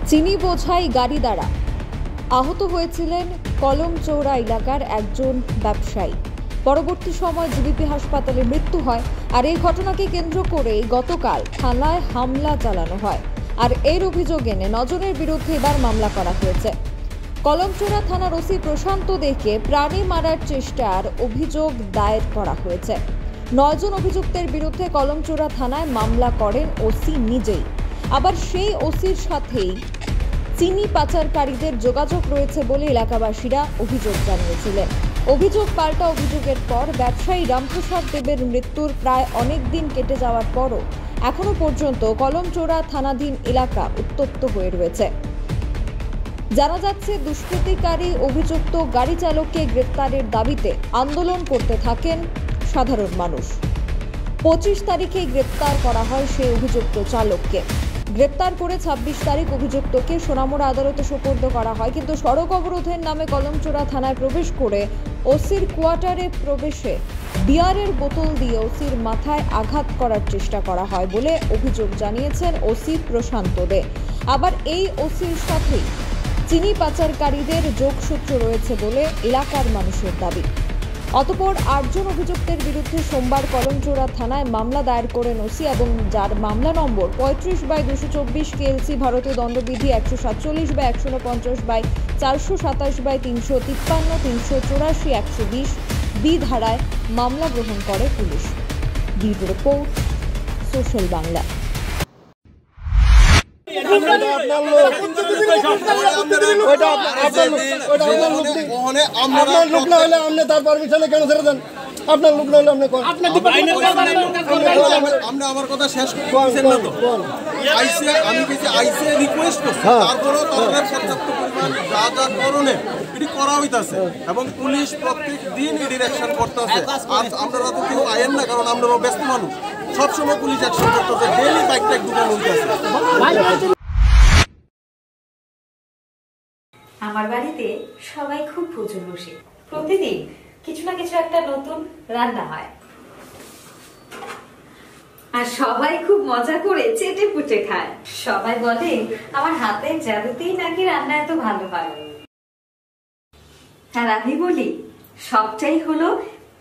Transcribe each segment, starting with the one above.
চিনি বোঝাই গাড়ি দ্বারা আহত হয়েছিলেন কলমচৌড়া এলাকার একজন ব্যবসায়ী। পরবর্তী সময় জিবিপি হাসপাতালে মৃত্যু হয়। আর এই ঘটনাকে কেন্দ্র করে গতকাল থানায় হামলা চালানো হয়। আর এর অভিযোগ এনে 9 জনের বিরুদ্ধে এবার মামলা করা হয়েছে। কলমচৌড়া থানার ওসি প্রশান্ত দেকে প্রাণী মারার চেষ্টার অভিযোগ দায়ের করা হয়েছে। 9 জন অভিযুক্তের বিরুদ্ধে কলমচৌড়া থানায় মামলা করেন ওসি নিজেই। আবার সেই ওসির সাথেই চিনি পাচারকারীদের যোগাযোগ রয়েছে বলে এলাকাবাসীরা অভিযোগ জানিয়েছিলেন। অভিযোগ পাল্টা অভিযোগের পর ব্যবসায়ী রামপ্রসাদ দেবের মৃত্যুর প্রায় অনেক দিন কেটে যাওয়ার পরও এখনো পর্যন্ত কলমচৌড়া থানাধীন এলাকা উত্তপ্ত হয়ে রয়েছে। জানা যাচ্ছে, দুষ্কৃতিকারী অভিযুক্ত গাড়ি চালককে গ্রেফতারের দাবিতে আন্দোলন করতে থাকেন সাধারণ মানুষ। 25 তারিখে গ্রেফতার করা হয় সেই অভিযুক্ত চালককে। গ্রেপ্তার করে 26 তারিখ অভিযুক্তকে সোনামুড়া আদালতে সোপর্দ করা হয়। কিন্তু সড়ক অবরোধের নামে কলমচৌড়া থানায় প্রবেশ করে ওসির কোয়ার্টারে প্রবেশে বিয়ারের বোতল দিয়ে ওসির মাথায় আঘাত করার চেষ্টা করা হয় বলে অভিযোগ জানিয়েছেন ওসি প্রশান্ত দে। আবার এই ওসির সাথে চিনি পাচারকারীদের যোগসূত্র রয়েছে বলে এলাকার মানুষের দাবি। অতঃপর 8 জন অভিযুক্তের বিরুদ্ধে সোমবার কলমচৌড়া থানায় মামলা দায়ের করেন ওসি, এবং যার মামলা নম্বর 35/224 কেএলসি ভারতীয় দণ্ডবিধি 147/427/427/353 384 120 বি ধারায় মামলা গ্রহণ করে police. Bureau report, social Bangla. আপনার লোক না হলে আপনি আমার কথা শেষ করছেন না তো। আমি কিছু আইসে রিকোয়েস্ট করছি, তারপরেও তাদের পর্যাপ্ত পরিমাণ যা যা করণীয় এটি করা হইতাছে এবং পুলিশ প্রত্যেক দিন এটির অ্যাকশন করতেছে। আর আপনারা তো কেউ আয়েন না, কারণ আপনারা ব্যস্ত মানুষ। সবসময় পুলিশ অ্যাকশন করতেছে, ডেইলি বাইক টাইক দোকান হইতেছে। আমার বাড়িতে সবাই খুব প্রচুর বসে, প্রতিদিন কিছু না কিছু একটা নতুন রান্না হয়, আর সবাই খুব মজা করে চেটে পুটে খায়। সবাই বলে আমার হাতের জাদুতেই নাকি রান্না এত ভালো হয়। আর আমি বলি সবটাই হলো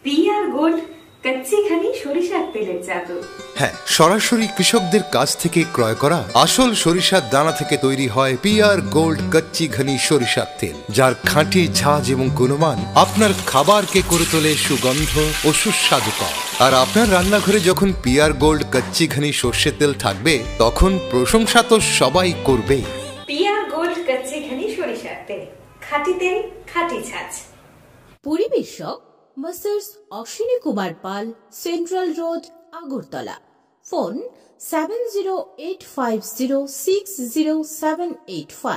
পিআর গোল্ড কচ্চি ঘনি সরিষার তেলের জাদু। হ্যাঁ, সরাসরি কৃষকদের কাছ থেকে ক্রয় করা আসল সরিষার দানা থেকে তৈরি হয় পিআর গোল্ড কচ্চি ঘনি সরিষার তেল, যার খাঁটি ঝাঁজ এবং গুণমান আপনার খাবারকে করে তোলে সুগন্ধ ও সুস্বাদুকর। আর আপনার রান্নাঘরে যখন পিআর গোল্ড কচ্চি ঘনি সর্ষের তেল থাকবে, তখন প্রশংসা তো সবাই করবেই। পিআর গোল্ড কচ্চি ঘনি সরিষার তেল, খাঁটি তেল, খাঁটি ছাঁচ। পরিবেশক masters Ashwini Kumar Pal, central road, Agartala. Phone 7085060785।